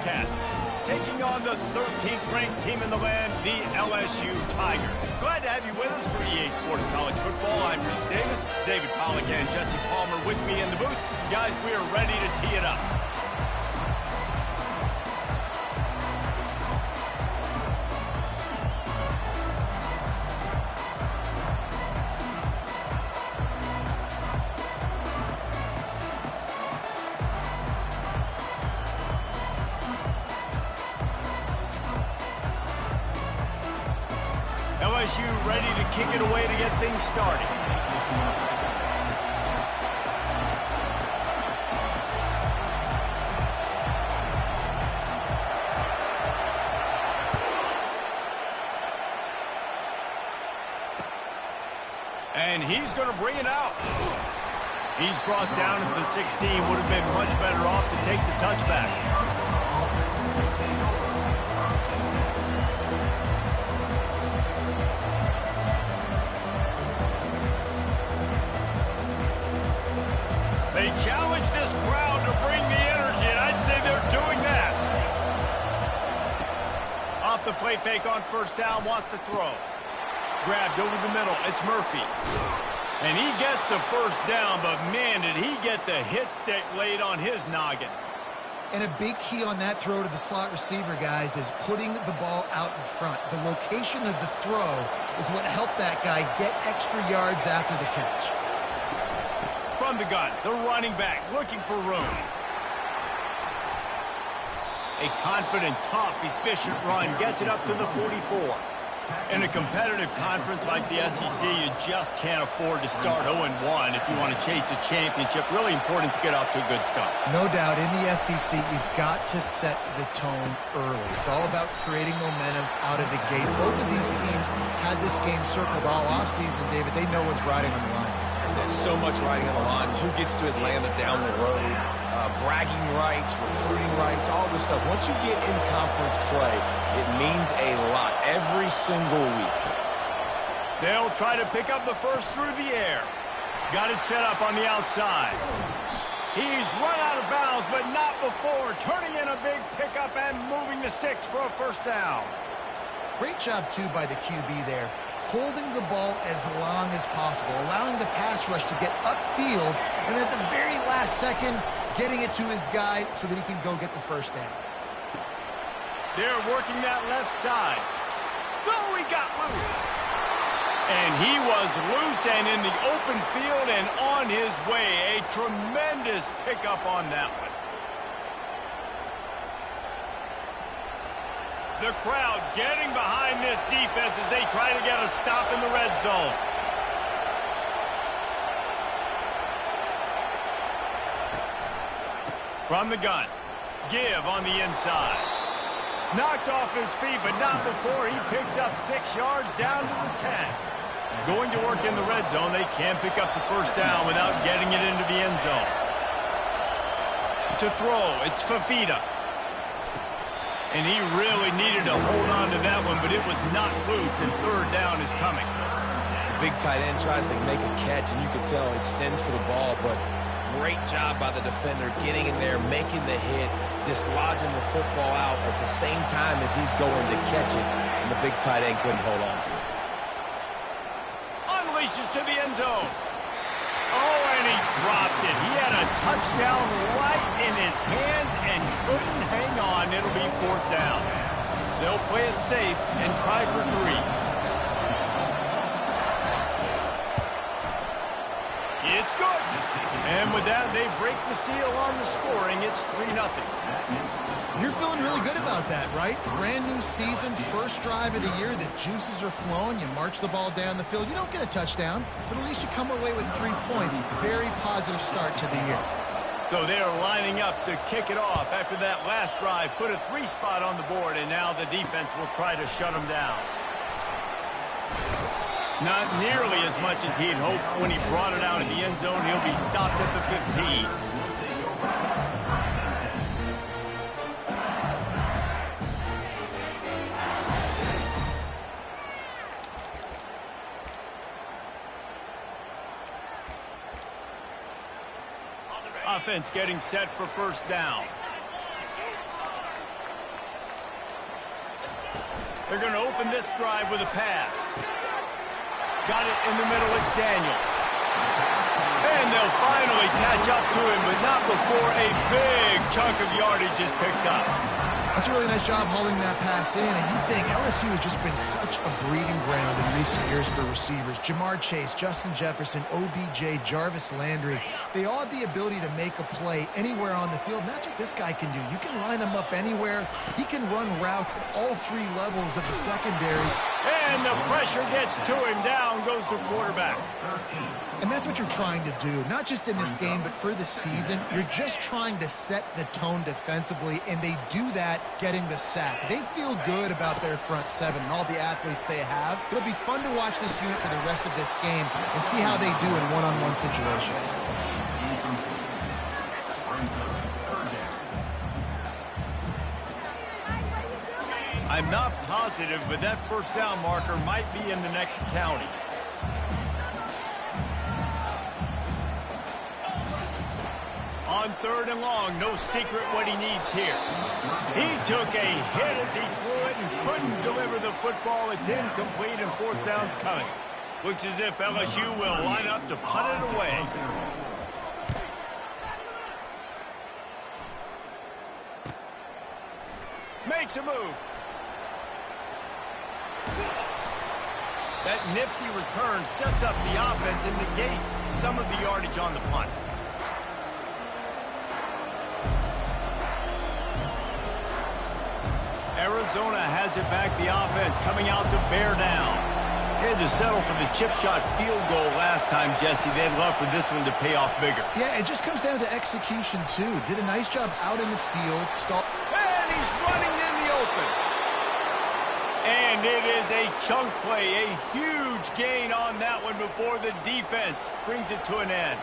Wildcats, taking on the 13th ranked team in the land, the LSU Tigers. Glad to have you with us for EA Sports College Football. I'm Chris Davis, David Pollack and Jesse Palmer with me in the booth. Guys, we are ready to tee it up. LSU ready to kick it away to get things started. And he's going to bring it out. He's brought down to the 16. Would have been much better off to take the touchback. They challenge this crowd to bring the energy, and I'd say they're doing that. Off the play fake on first down, wants to throw. Grabbed over the middle, it's Murphy. And he gets the first down, but man, did he get the hit stick laid on his noggin. And a big key on that throw to the slot receiver, guys, is putting the ball out in front. The location of the throw is what helped that guy get extra yards after the catch. From the gun, the running back looking for room. A confident, tough, efficient run gets it up to the 44. In a competitive conference like the SEC, you just can't afford to start 0-1 if you want to chase a championship. Really important to get off to a good start. No doubt, in the SEC, you've got to set the tone early. It's all about creating momentum out of the gate. Both of these teams had this game circled all offseason, David. They know what's riding on the line. There's so much riding on the line. Who gets to Atlanta down the road? Bragging rights, recruiting rights, all this stuff. Once you get in conference play, it means a lot every single week. They'll try to pick up the first through the air. Got it set up on the outside. He's run out of bounds, but not before. Turning in a big pickup and moving the sticks for a first down. Great job, too, by the QB there. Holding the ball as long as possible, allowing the pass rush to get upfield, and at the very last second, getting it to his guy so that he can go get the first down. They're working that left side. Oh, he got loose. And he was loose and in the open field and on his way. A tremendous pickup on that one. The crowd getting behind this defense as they try to get a stop in the red zone. From the gun, give on the inside. Knocked off his feet, but not before he picks up 6 yards down to the 10. Going to work in the red zone, they can't pick up the first down without getting it into the end zone. To throw, it's Fafita. And he really needed to hold on to that one, but it was not loose, and third down is coming. The big tight end tries to make a catch, and you can tell he extends for the ball, but great job by the defender getting in there, making the hit, dislodging the football out at the same time as he's going to catch it, and the big tight end couldn't hold on to it. Unleashes to the end zone. Oh, and he dropped it. He had a touchdown right in his hands and couldn't hang on. It'll be fourth down. They'll play it safe and try for 3. It's good. And with that, they break the seal on the scoring. It's 3-0. You're feeling really good about that, right? Brand new season, first drive of the year. The juices are flowing. You march the ball down the field. You don't get a touchdown, but at least you come away with 3 points. Very positive start to the year. So they're lining up to kick it off after that last drive. Put a 3 spot on the board, and now the defense will try to shut them down. Not nearly as much as he'd hoped when he brought it out in the end zone. He'll be stopped at the 15. Offense getting set for first down. They're going to open this drive with a pass. Got it in the middle. It's Daniels. And they'll finally catch up to him, but not before a big chunk of yardage is picked up. That's a really nice job hauling that pass in, and you think LSU has just been such a breeding ground in recent years for receivers. Jamar Chase, Justin Jefferson, OBJ, Jarvis Landry, they all have the ability to make a play anywhere on the field, and that's what this guy can do. You can line him up anywhere. He can run routes at all three levels of the secondary. And the pressure gets to him. Down goes the quarterback. And that's what you're trying to do, not just in this game, but for the season. You're just trying to set the tone defensively, and they do that getting the sack. They feel good about their front seven and all the athletes they have. It'll be fun to watch this unit for the rest of this game and see how they do in one-on-one situations. I'm not positive, but that first down marker might be in the next county. On 3rd and long, no secret what he needs here. He took a hit as he threw it and couldn't deliver the football. It's incomplete and 4th down's coming. Looks as if LSU will line up to punt it away. Makes a move. That nifty return sets up the offense and negates some of the yardage on the punt. Arizona has it back, the offense coming out to bear down. They had to settle for the chip shot field goal last time, Jesse. They'd love for this one to pay off bigger. Yeah, it just comes down to execution, too. Did a nice job out in the field. And he's running in the open. And it is a chunk play, a huge gain on that one before the defense brings it to an end.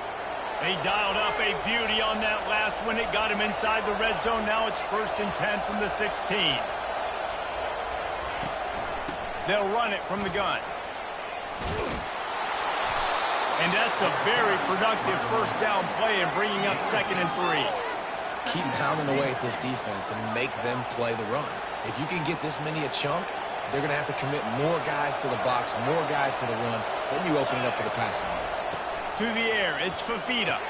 They dialed up a beauty on that last one. It got him inside the red zone. Now it's 1st and 10 from the 16. They'll run it from the gun. And that's a very productive first down play and bringing up 2nd and 3. Keep pounding away at this defense and make them play the run. If you can get this many a chunk, they're going to have to commit more guys to the box, more guys to the run. Then you open it up for the passing game. To the air, it's Fafita.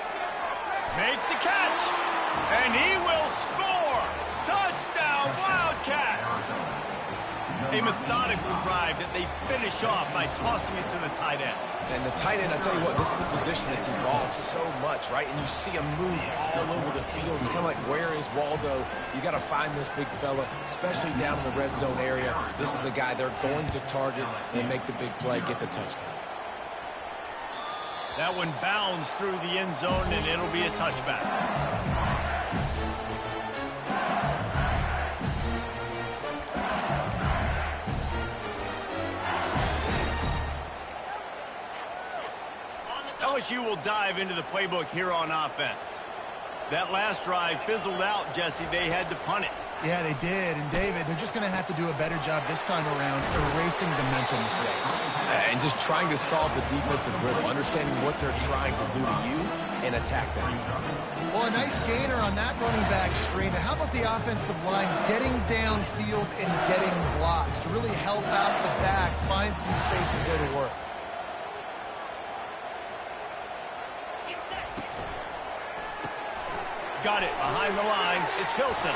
Makes the catch. And he will score. Touchdown, Wildcats. A methodical drive that they finish off by tossing it to the tight end. And the tight end, I tell you what, this is a position that's evolved so much, right? And you see him move all over the field. It's kind of like, where is Waldo? You got to find this big fella, especially down in the red zone area. This is the guy they're going to target and make the big play, get the touchdown. That one bounds through the end zone, and it'll be a touchback. LSU will dive into the playbook here on offense. That last drive fizzled out, Jesse. They had to punt it. Yeah, they did. And, David, they're just going to have to do a better job this time around erasing the mental mistakes. And just trying to solve the defensive riddle, understanding what they're trying to do to you and attack them. Well, a nice gainer on that running back screen. How about the offensive line getting downfield and getting blocks to really help out the back, find some space to go to work? Got it behind the line. It's Hilton.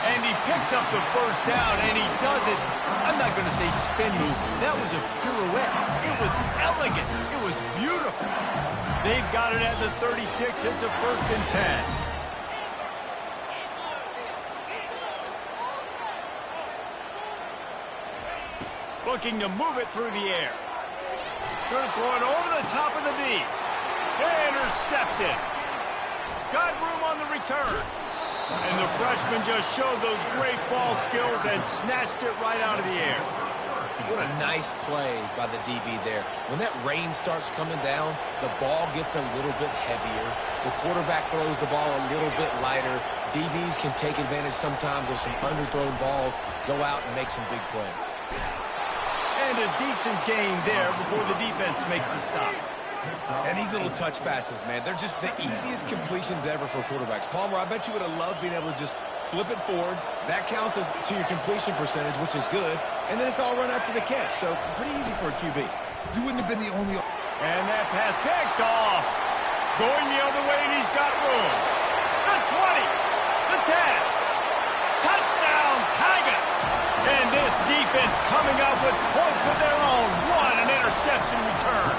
And he picks up the first down, and he does it. I'm not going to say spin move. That was a pirouette. It was elegant. It was beautiful. They've got it at the 36. It's a 1st and 10. Looking to move it through the air. Going to throw it over the top of the knee. Intercepted. Got room on the return. And the freshman just showed those great ball skills and snatched it right out of the air. What a nice play by the DB there. When that rain starts coming down, the ball gets a little bit heavier. The quarterback throws the ball a little bit lighter. DBs can take advantage sometimes of some underthrown balls, go out and make some big plays. And a decent gain there before the defense makes the stop. And these little touch passes, man, they're just the easiest completions ever for quarterbacks. Palmer, I bet you would have loved being able to just flip it forward. That counts as to your completion percentage, which is good. And then it's all run after the catch, so pretty easy for a QB. You wouldn't have been the only... And that pass picked off. Going the other way, and he's got room. The 20, the 10. Touchdown, Tigers. And this defense coming up with points of their own. What an interception return.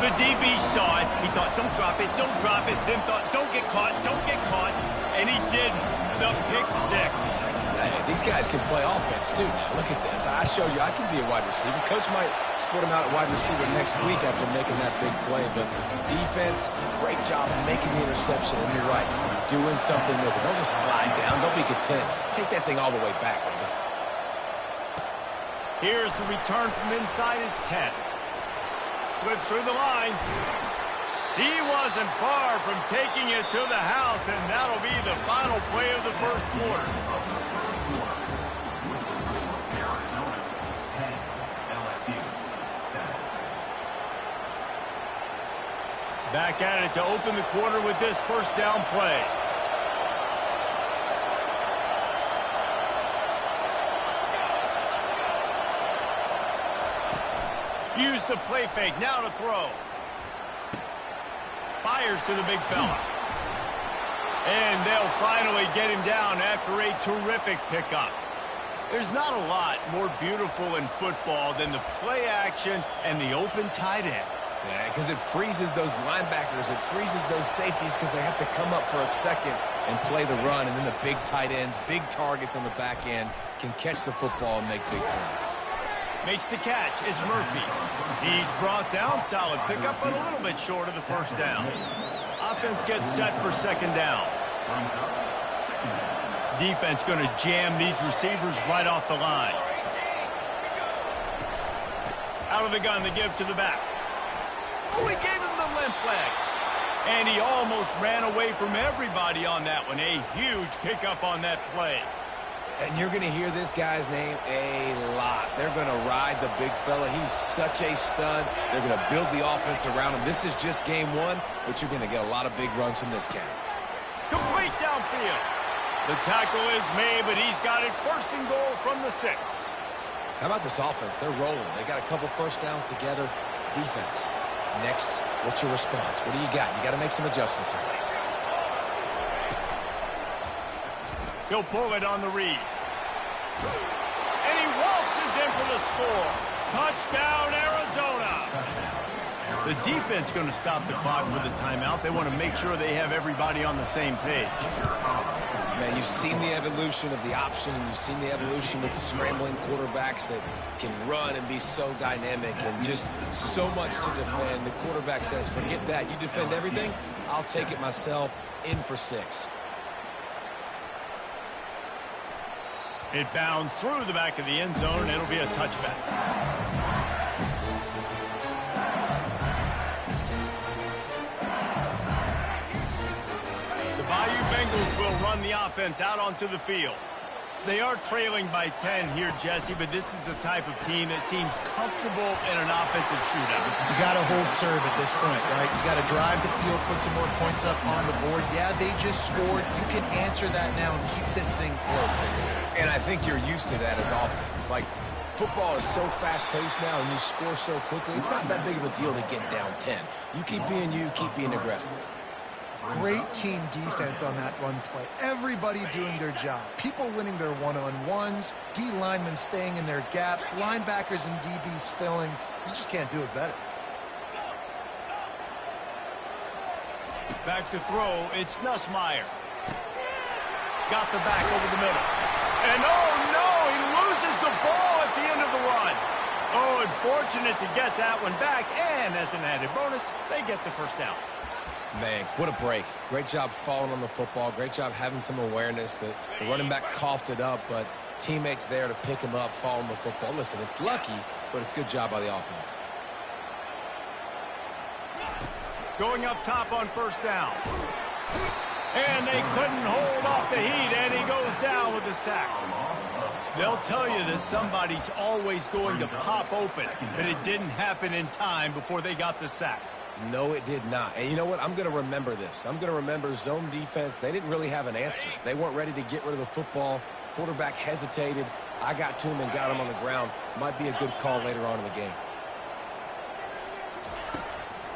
The DB saw it. He thought, don't drop it, don't drop it. Then thought, don't get caught, don't get caught. And he didn't. The pick six. Hey, these guys can play offense, too. Now, look at this. I showed you I can be a wide receiver. Coach might split him out at wide receiver next week after making that big play. But defense, great job making the interception. And you're right, doing something with it. Don't just slide down. Don't be content. Take that thing all the way back, brother. Here's the return from inside his 10. Slips through the line. He wasn't far from taking it to the house, and that'll be the final play of the first quarter. Arizona 10, LSU 7. Back at it to open the quarter with this first down play. Use the play fake, now to throw. Fires to the big fella. And they'll finally get him down after a terrific pickup. There's not a lot more beautiful in football than the play action and the open tight end. Yeah, because it freezes those linebackers. It freezes those safeties because they have to come up for a second and play the run. And then the big tight ends, big targets on the back end can catch the football and make big plays. Makes the catch. It's Murphy. He's brought down. Solid pickup, but a little bit short of the first down. Offense gets set for second down. Defense going to jam these receivers right off the line. Out of the gun, they give to the back. Oh, he gave him the limp leg. And he almost ran away from everybody on that one. A huge pickup on that play. And you're going to hear this guy's name a lot. They're going to ride the big fella. He's such a stud. They're going to build the offense around him. This is just game one, but you're going to get a lot of big runs from this guy. Complete downfield. The tackle is made, but he's got it first and goal from the 6. How about this offense? They're rolling. They got a couple first downs together. Defense. Next, what's your response? What do you got? You got to make some adjustments here. He'll pull it on the read. And he waltzes in for the score. Touchdown, Arizona. The defense going to stop the clock with a timeout. They want to make sure they have everybody on the same page. Man, you've seen the evolution of the option, and you've seen the evolution with the scrambling quarterbacks that can run and be so dynamic and just so much to defend. The quarterback says, forget that. You defend everything, I'll take it myself. In for 6. It bounds through the back of the end zone, and it'll be a touchback. The Bayou Bengals will run the offense out onto the field. They are trailing by 10 here, Jesse, but this is the type of team that seems comfortable in an offensive shootout. You got to hold serve at this point, right? You got to drive the field, put some more points up on the board. Yeah, they just scored. You can answer that now and keep this thing close. And I think you're used to that as offense. Like, football is so fast-paced now, and you score so quickly, it's not that big of a deal to get down 10. You keep being you, keep being aggressive. Great team defense on that run play. Everybody doing their job. People winning their one-on-ones, D linemen staying in their gaps, linebackers and DBs filling. You just can't do it better. Back to throw, it's Nussmeier. Got the back over the middle. And oh no, he loses the ball at the end of the run. Oh, unfortunate to get that one back, and as an added bonus, they get the first down. Man, what a break. Great job falling on the football. Great job having some awareness. The running back coughed it up, but teammates there to pick him up, fall on the football. Listen, it's lucky, but it's a good job by the offense. Going up top on first down. And they couldn't hold off the heat, and he goes down with the sack. They'll tell you that somebody's always going to pop open, but it didn't happen in time before they got the sack. No, it did not. And you know what? I'm going to remember this. I'm going to remember zone defense. They didn't really have an answer. They weren't ready to get rid of the football. Quarterback hesitated. I got to him and got him on the ground. Might be a good call later on in the game.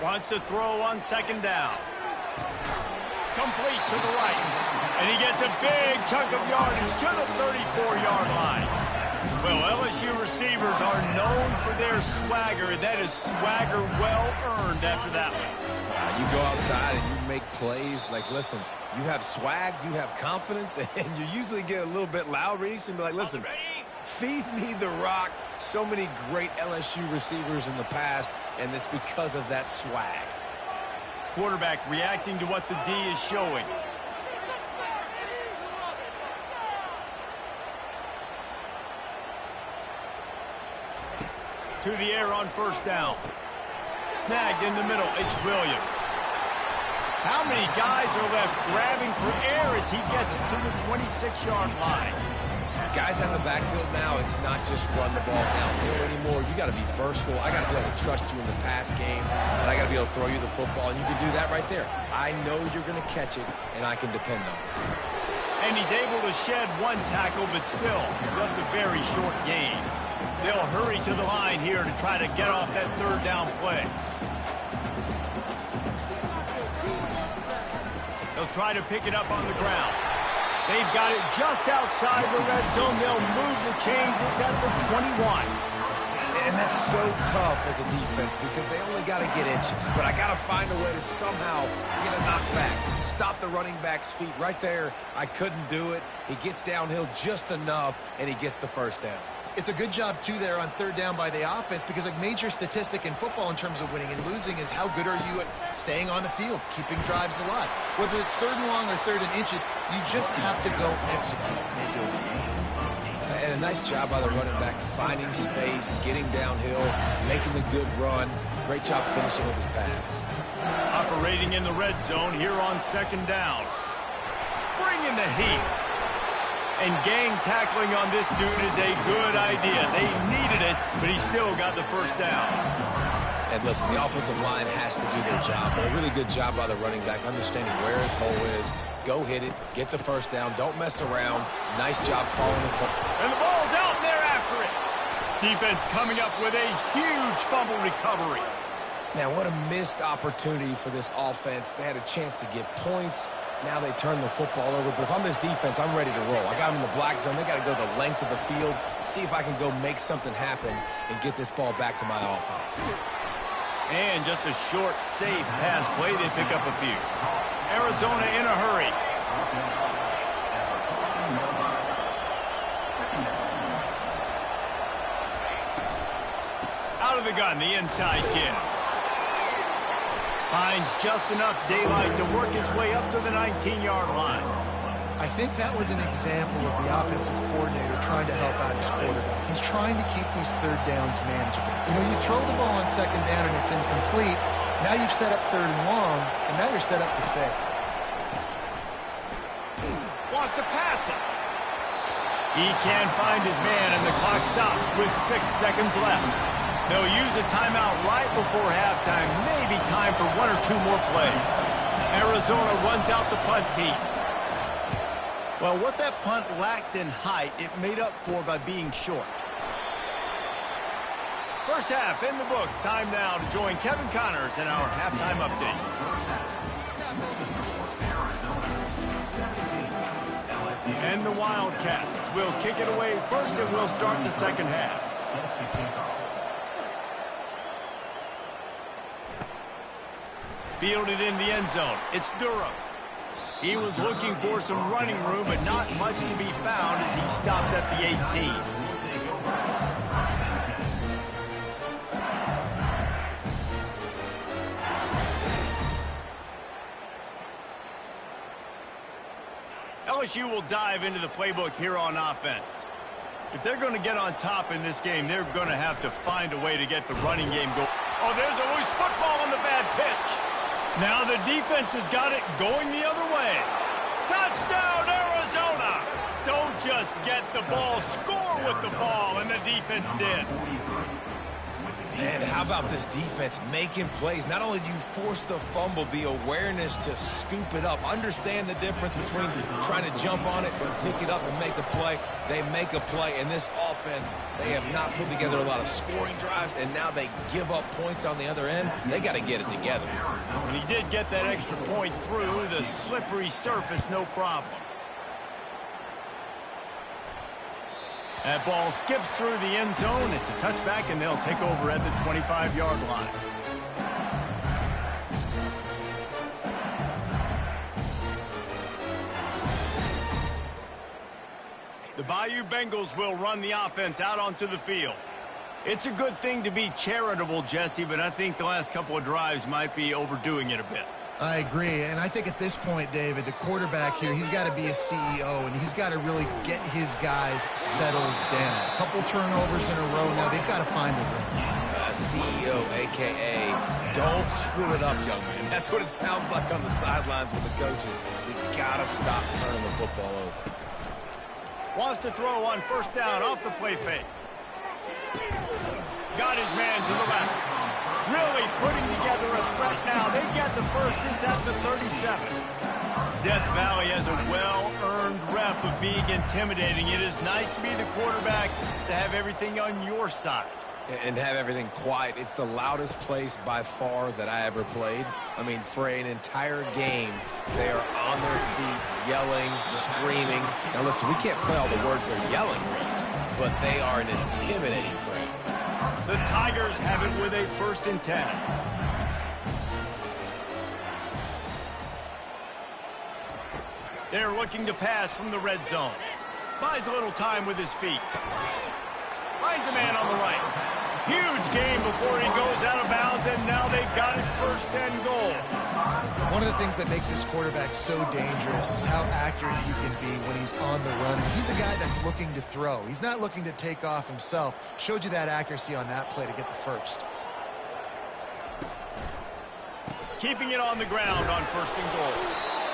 Wants to throw on second down. Complete to the right. And he gets a big chunk of yardage to the 34-yard line. Well, LSU receivers are known for their swagger. That is swagger well earned after that one. You go outside and you make plays. Like, listen, you have swag, you have confidence, and you usually get a little bit loud, Reese, and be like, listen, feed me the rock. So many great LSU receivers in the past, and it's because of that swag. Quarterback reacting to what the D is showing. To the air on first down. Snagged in the middle, it's Williams. How many guys are left grabbing for air as he gets it to the 26-yard line? Guys out in the backfield now, it's not just run the ball downhill anymore. You got to be versatile. I got to be able to trust you in the pass game, and I got to be able to throw you the football, and you can do that right there. I know you're going to catch it, and I can depend on it. And he's able to shed one tackle, but still, just a very short gain. They'll hurry to the line here to try to get off that third down play. They'll try to pick it up on the ground. They've got it just outside the red zone. They'll move the chains. It's at the 21. And that's so tough as a defense because they only got to get inches. But I got to find a way to somehow get a knockback. Stop the running back's feet right there. I couldn't do it. He gets downhill just enough, and he gets the first down. It's a good job, too, there on third down by the offense because a major statistic in football in terms of winning and losing is how good are you at staying on the field, keeping drives alive. Whether it's third and long or third and inches, you just have to go execute. They do it. And a nice job by the running back, finding space, getting downhill, making the good run. Great job finishing with his pads. Operating in the red zone here on second down. Bringing the heat. And gang tackling on this dude is a good idea. They needed it, but he still got the first down. And listen, the offensive line has to do their job, but a really good job by the running back, understanding where his hole is. Go hit it, get the first down, don't mess around. Nice job following his hole. And the ball's out, and they're after it. Defense coming up with a huge fumble recovery. Man, what a missed opportunity for this offense. They had a chance to get points. Now they turn the football over. But if I'm this defense, I'm ready to roll. I got them in the black zone. They got to go the length of the field, see if I can go make something happen and get this ball back to my offense. And just a short, safe pass play. They pick up a few. Arizona in a hurry. Out of the gun, the inside give. Finds just enough daylight to work his way up to the 19-yard line. I think that was an example of the offensive coordinator trying to help out his quarterback. He's trying to keep these third downs manageable. You know, you throw the ball on second down and it's incomplete. Now you've set up third and long, and now you're set up to fail. Wants to pass it. He can't find his man, and the clock stops with 6 seconds left. They'll use a timeout right before halftime. Maybe time for 1 or 2 more plays. Arizona runs out the punt team. Well, what that punt lacked in height, it made up for by being short. First half in the books. Time now to join Kevin Connors in our halftime update. And the Wildcats will kick it away first, and we'll start the second half. Fielded in the end zone. It's Durham. He was looking for some running room, but not much to be found as he stopped at the 18. LSU will dive into the playbook here on offense. If they're going to get on top in this game, they're going to have to find a way to get the running game going. Oh, there's a loose football on the bad pitch. Now the defense has got it going the other way. Touchdown, Arizona! Don't just just get the ball, score with the ball, and the defense did. And how about this defense making plays? Not only do you force the fumble, the awareness to scoop it up. Understand the difference between trying to jump on it and pick it up and make a play. They make a play. In this offense, they have not put together a lot of scoring drives, and now they give up points on the other end. They got to get it together. And he did get that extra point through the slippery surface, no problem. That ball skips through the end zone. It's a touchback, and they'll take over at the 25-yard line. The Bayou Bengals will run the offense out onto the field. It's a good thing to be charitable, Jesse, but I think the last couple of drives might be overdoing it a bit. I agree, and I think at this point, David, the quarterback here, he's got to be a CEO, and he's got to really get his guys settled down. A couple turnovers in a row now. They've got to find a rhythm. CEO, a.k.a. don't screw it up, young man. That's what it sounds like on the sidelines with the coaches. We got to stop turning the football over. Wants to throw on first down off the play fake. Got his man to the left. Really putting together a threat now. They get the first. It's at the 37. Death Valley has a well-earned rep of being intimidating. It is nice to be the quarterback, to have everything on your side. And have everything quiet. It's the loudest place by far that I ever played. I mean, for an entire game, they are on their feet, yelling, screaming. Now listen, we can't play all the words they're yelling, Reese, but they are an intimidating crowd. The Tigers have it with a 1st and 10. They're looking to pass from the red zone. Buys a little time with his feet. Finds a man on the right. Huge game before he goes out of bounds, and now they've got it 1st and goal. One of the things that makes this quarterback so dangerous is how accurate he can be when he's on the run. He's a guy that's looking to throw. He's not looking to take off himself. Showed you that accuracy on that play to get the first. Keeping it on the ground on 1st and goal.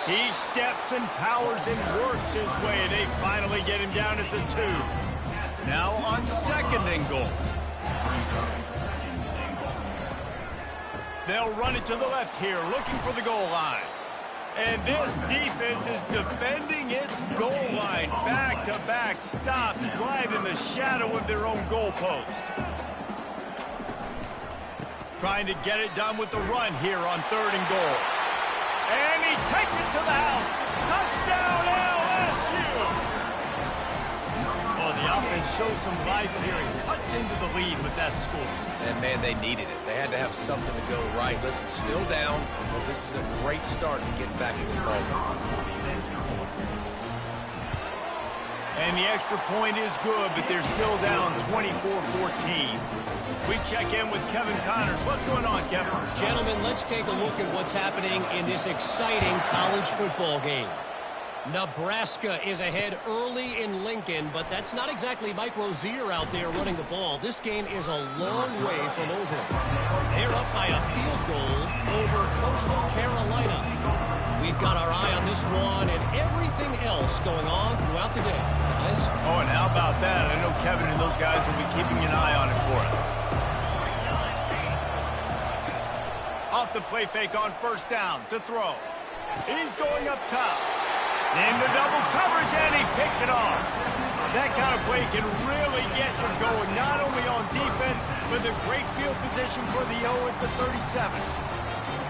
He steps and powers and works his way. They finally get him down at the 2. Now on 2nd and goal. They'll run it to the left here, looking for the goal line. And this defense is defending its goal line. Back-to-back stops right in the shadow of their own goalpost. Trying to get it done with the run here on 3rd and goal. And he takes it to the house. Touchdown, LSU! Oh, the offense shows some life here and cuts into the lead with that score. And, man, they needed it. They had to have something to go right. Listen, still down, but this is a great start to getting back in this ballgame. And the extra point is good, but they're still down 24-14. We check in with Kevin Connors. What's going on, Kevin? Gentlemen, let's take a look at what's happening in this exciting college football game. Nebraska is ahead early in Lincoln, but that's not exactly Mike Rozier out there running the ball. This game is a long way from over. They're up by a field goal over Coastal Carolina. We've got our eye on this one and everything else going on throughout the day, guys. Oh, and how about that? I know Kevin and those guys will be keeping an eye on it for us. Off the play fake on 1st down to throw. He's going up top. In the double coverage, and he picked it off. That kind of play can really get them going, not only on defense, but the great field position for the O at the 37.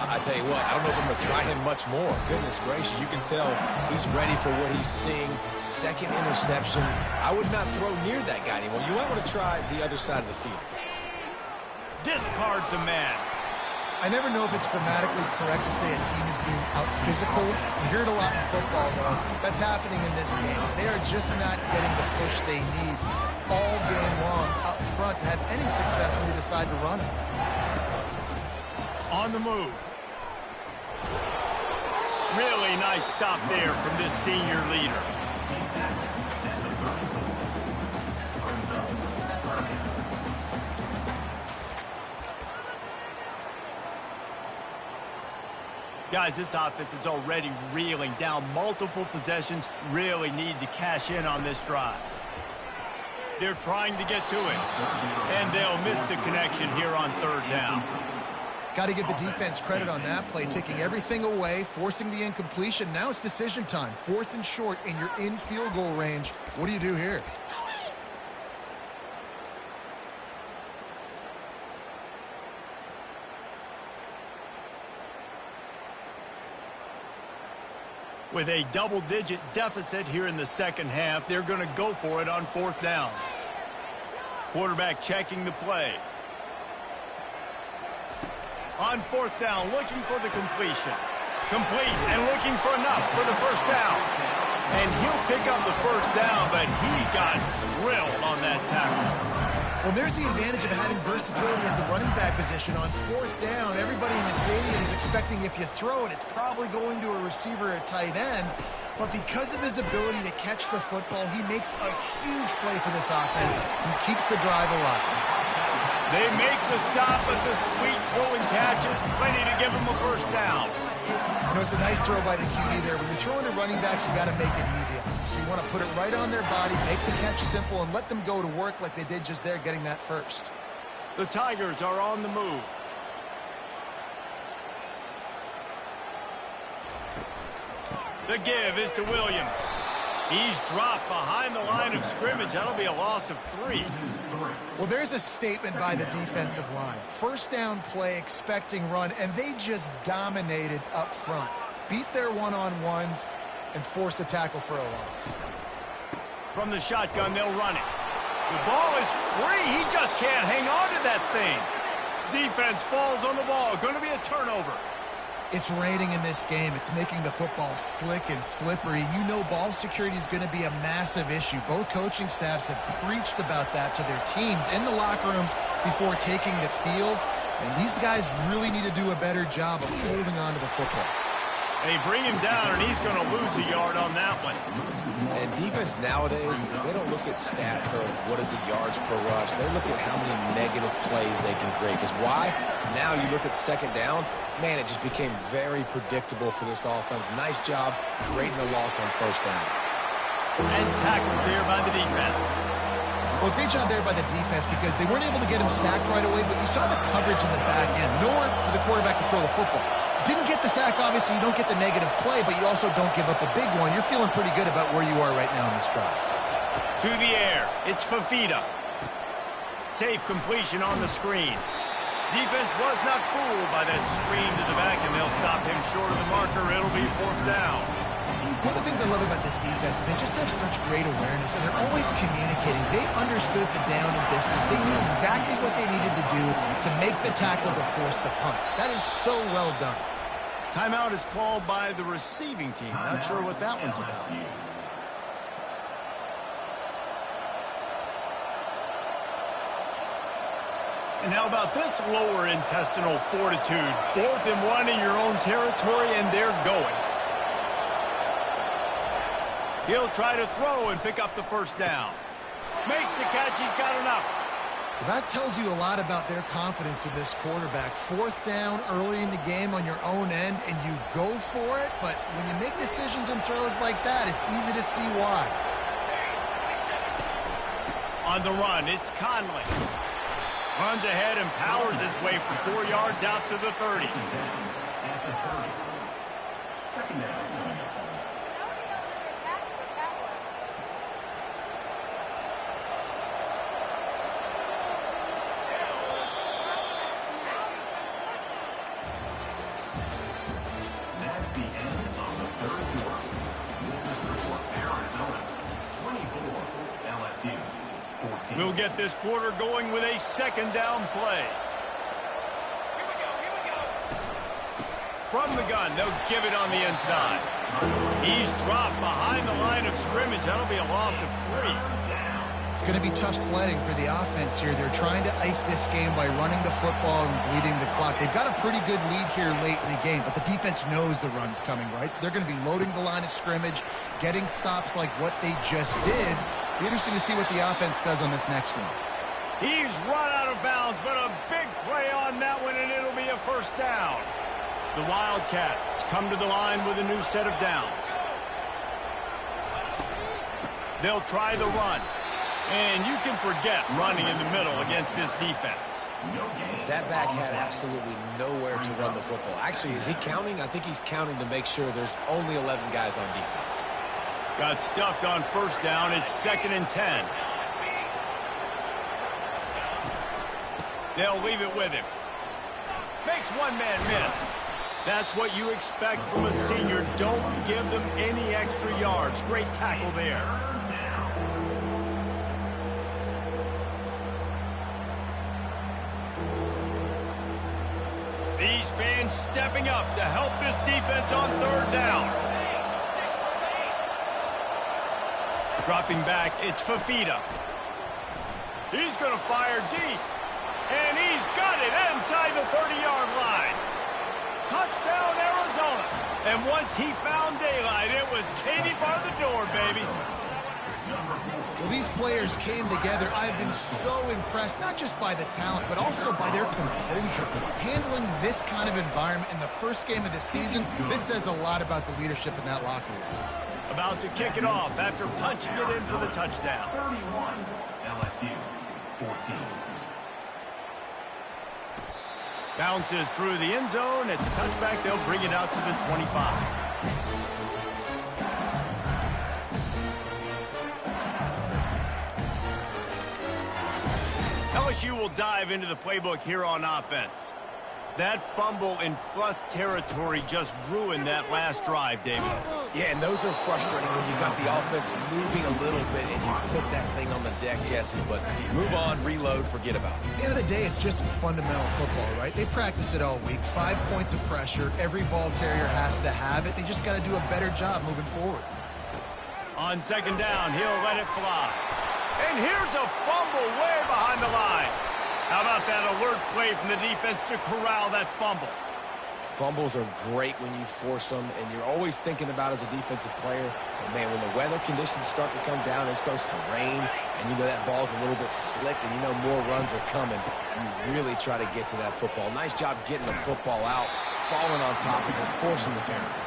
I tell you what, I don't know if I'm going to try him much more. Goodness gracious, you can tell he's ready for what he's seeing. 2nd interception. I would not throw near that guy anymore. You might want to try the other side of the field. Discards a man. I never know if it's grammatically correct to say a team is being out-physical. You hear it a lot in football, though. That's happening in this game. They are just not getting the push they need all game long out front to have any success when they decide to run it. On the move. Really nice stop there from this senior leader. Guys, this offense is already reeling down multiple possessions. Really need to cash in on this drive. They're trying to get to it. And they'll miss the connection here on third down. Got to give the defense credit on that play, taking everything away, forcing the incompletion. Now it's decision time. 4th and short, and you're in field goal range. What do you do here? With a double-digit deficit here in the second half, they're going to go for it on 4th down. Quarterback checking the play. On 4th down, looking for the completion. Complete and looking for enough for the first down. And he'll pick up the first down, but he got drilled on that tackle. Well, there's the advantage of having versatility at the running back position. On 4th down, everybody in the stadium is expecting if you throw it, it's probably going to a receiver or tight end. But because of his ability to catch the football, he makes a huge play for this offense and keeps the drive alive. They make the stop, but the sweet throw and catch is plenty to give him a first down. You know, it's a nice throw by the QB there. When you're throwing to running backs, you got to make it easy. So you want to put it right on their body, make the catch simple, and let them go to work like they did just there, getting that first. The Tigers are on the move. The give is to Williams. He's dropped behind the line of scrimmage. That'll be a loss of 3. Well, there's a statement by the defensive line. First down play, expecting run, and they just dominated up front. Beat their one-on-ones and forced a tackle for a loss. From the shotgun, they'll run it. The ball is free. He just can't hang on to that thing. Defense falls on the ball. Going to be a turnover. It's raining in this game. It's making the football slick and slippery. You know ball security is going to be a massive issue. Both coaching staffs have preached about that to their teams in the locker rooms before taking the field. And these guys really need to do a better job of holding on to the football. They bring him down, and he's going to lose a yard on that one. And defense nowadays, they don't look at stats of what is the yards per rush. They look at how many negative plays they can create. Because why? Now you look at second down, man, it just became very predictable for this offense. Nice job creating the loss on first down. And tackled there by the defense. Well, great job there by the defense because they weren't able to get him sacked right away, but you saw the coverage in the back end. Nowhere for the quarterback to throw the football. Didn't get the sack, obviously. You don't get the negative play, but you also don't give up a big one. You're feeling pretty good about where you are right now in this drive. To the air. It's Fafita. Safe completion on the screen. Defense was not fooled by that screen to the back, and they'll stop him short of the marker. It'll be 4th down. One of the things I love about this defense is they just have such great awareness, and they're always communicating. They understood the down and distance. They knew exactly what they needed to do to make the tackle to force the punt. That is so well done. Timeout is called by the receiving team. Not sure what that one's about. And how about this lower intestinal fortitude? 4th and 1 in your own territory, and they're going. He'll try to throw and pick up the first down. Makes the catch. He's got enough. That tells you a lot about their confidence in this quarterback. 4th down early in the game on your own end, and you go for it. But when you make decisions and throws like that, it's easy to see why. On the run, it's Conley. Runs ahead and powers his way for 4 yards out to the 30. Second down. That's the end of the third quarter. This is for Arizona, 24, LSU, 14. We'll get this quarter going with a second down play. From the gun, they'll give it on the inside. He's dropped behind the line of scrimmage. That'll be a loss of 3. It's going to be tough sledding for the offense here. They're trying to ice this game by running the football and bleeding the clock. They've got a pretty good lead here late in the game, but the defense knows the run's coming, right? So they're going to be loading the line of scrimmage, getting stops like what they just did. Be interesting to see what the offense does on this next one. He's run out of bounds, but a big play on that one, and it'll be a first down. The Wildcats come to the line with a new set of downs. They'll try the run. And you can forget running in the middle against this defense. That back had absolutely nowhere to run the football. Actually, is he counting? I think he's counting to make sure there's only 11 guys on defense. Got stuffed on first down. It's 2nd and 10. They'll leave it with him. Makes one man miss. That's what you expect from a senior. Don't give them any extra yards. Great tackle there. These fans stepping up to help this defense on 3rd down. Dropping back, it's Fafita. He's going to fire deep. And he's got it inside the 30-yard line. Touchdown, Arizona. And once he found daylight, it was Katie bar the door, baby. Well, these players came together. I've been so impressed, not just by the talent, but also by their composure. Handling this kind of environment in the first game of the season, this says a lot about the leadership in that locker room. About to kick it off after punching it in for the touchdown. 31, LSU 14. Bounces through the end zone. It's a touchback. They'll bring it out to the 25. LSU will dive into the playbook here on offense. That fumble in plus territory just ruined that last drive, David. Yeah, and those are frustrating when you got the offense moving a little bit and you put that thing on the deck, Jesse. But move on, reload, forget about it. At the end of the day, it's just fundamental football, right? They practice it all week. 5 points of pressure. Every ball carrier has to have it. They just got to do a better job moving forward. On 2nd down, he'll let it fly. And here's a fumble way behind the line. How about that alert play from the defense to corral that fumble? Fumbles are great when you force them, and you're always thinking about as a defensive player, but man, when the weather conditions start to come down, it starts to rain, and you know that ball's a little bit slick, and you know more runs are coming. You really try to get to that football. Nice job getting the football out, falling on top of it, forcing the turnover.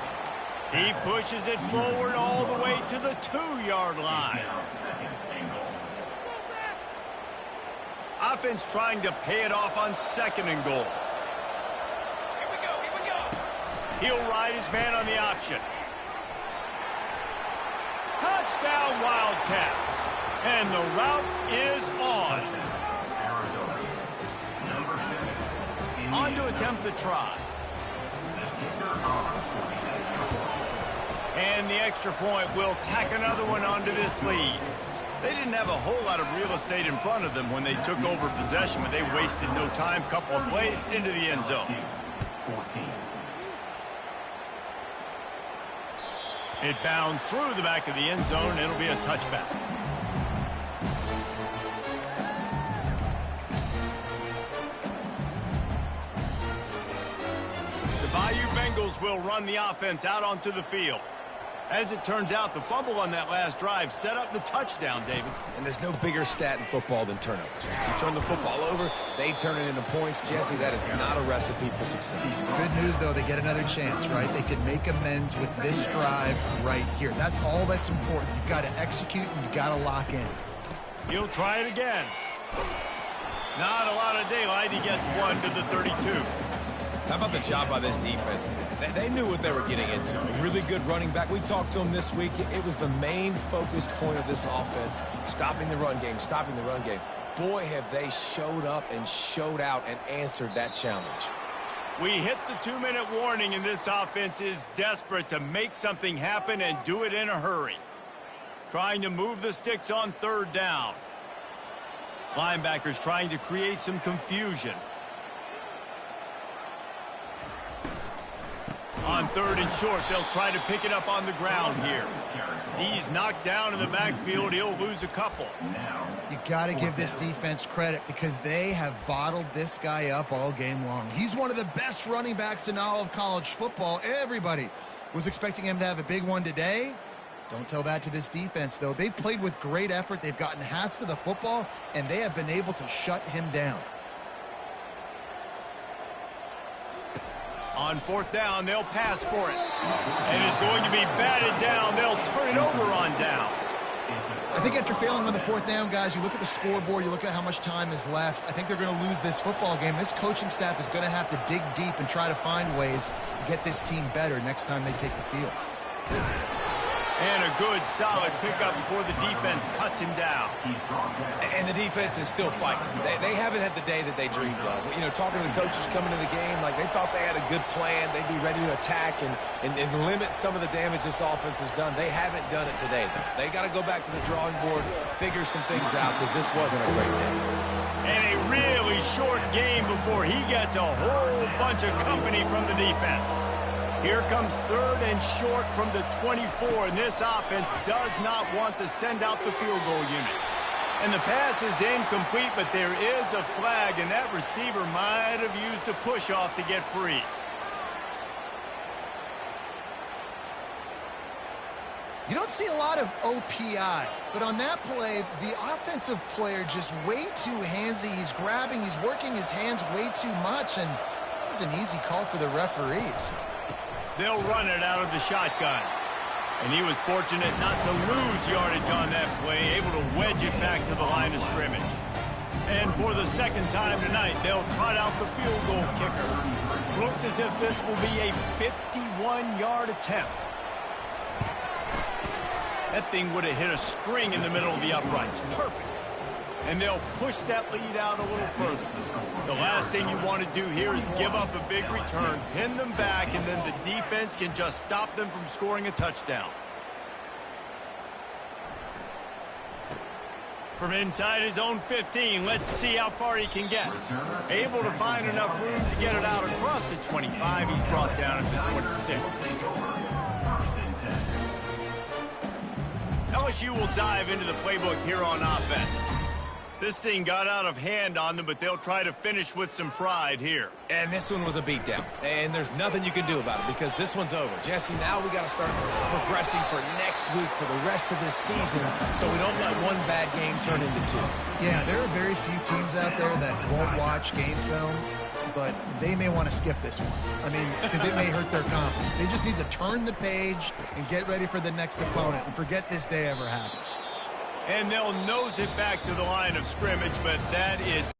He pushes it forward all the way to the 2-yard line. Offense trying to pay it off on 2nd and goal. Here we go. He'll ride his man on the option. Touchdown, Wildcats. And the route is on. On to attempt the try. And the extra point will tack another one onto this lead. They didn't have a whole lot of real estate in front of them when they took over possession, but they wasted no time. Couple of plays into the end zone. 14. It bounds through the back of the end zone. It'll be a touchback. The Bayou Bengals will run the offense out onto the field. As it turns out, the fumble on that last drive set up the touchdown, David. And there's no bigger stat in football than turnovers. If you turn the football over, they turn it into points. Jesse, that is not a recipe for success. Good news, though, they get another chance, right? They can make amends with this drive right here. That's all that's important. You've got to execute and you've got to lock in. He'll try it again. Not a lot of daylight. He gets one to the 32. How about the job by this defense today? They knew what they were getting into. A really good running back. We talked to him this week. It was the main focus point of this offense, stopping the run game, stopping the run game. Boy, have they showed up and showed out and answered that challenge. We hit the 2-minute warning, and this offense is desperate to make something happen and do it in a hurry. Trying to move the sticks on 3rd down. Linebackers trying to create some confusion. On 3rd and short, they'll try to pick it up on the ground here. He's knocked down in the backfield. He'll lose a couple. You got to give this defense credit because they have bottled this guy up all game long. He's one of the best running backs in all of college football. Everybody was expecting him to have a big one today. Don't tell that to this defense, though. They've played with great effort. They've gotten hats to the football, and they have been able to shut him down. On fourth down, they'll pass for it. And it's going to be batted down. They'll turn it over on downs. I think after failing on the fourth down, guys, you look at the scoreboard, you look at how much time is left. I think they're going to lose this football game. This coaching staff is going to have to dig deep and try to find ways to get this team better next time they take the field. And a good, solid pickup before the defense cuts him down. And the defense is still fighting. They haven't had the day that they dreamed of. You know, talking to the coaches coming to the game, like they thought they had a good plan. They'd be ready to attack and limit some of the damage this offense has done. They haven't done it today, though. They got to go back to the drawing board, figure some things out, because this wasn't a great day. And a really short game before he gets a whole bunch of company from the defense. Here comes third and short from the 24, and this offense does not want to send out the field goal unit. And the pass is incomplete, but there is a flag, and that receiver might have used a push-off to get free. You don't see a lot of OPI, but on that play, the offensive player just way too handsy. He's grabbing, he's working his hands way too much, and that was an easy call for the referees. They'll run it out of the shotgun. And he was fortunate not to lose yardage on that play, able to wedge it back to the line of scrimmage. And for the second time tonight, they'll trot out the field goal kicker. Looks as if this will be a 51-yard attempt. That thing would have hit a string in the middle of the uprights. Perfect. And they'll push that lead out a little further. The last thing you want to do here is give up a big return, pin them back, and then the defense can just stop them from scoring a touchdown. From inside his own 15, let's see how far he can get. Able to find enough room to get it out across the 25. He's brought down at the 26. LSU will dive into the playbook here on offense. This thing got out of hand on them, but they'll try to finish with some pride here. And this one was a beatdown. And there's nothing you can do about it because this one's over. Jesse, now we got to start progressing for next week for the rest of this season so we don't let one bad game turn into two. Yeah, there are very few teams out there that won't watch game film, but they may want to skip this one. I mean, because it may hurt their confidence. They just need to turn the page and get ready for the next opponent and forget this day ever happened. And they'll nose it back to the line of scrimmage, but that is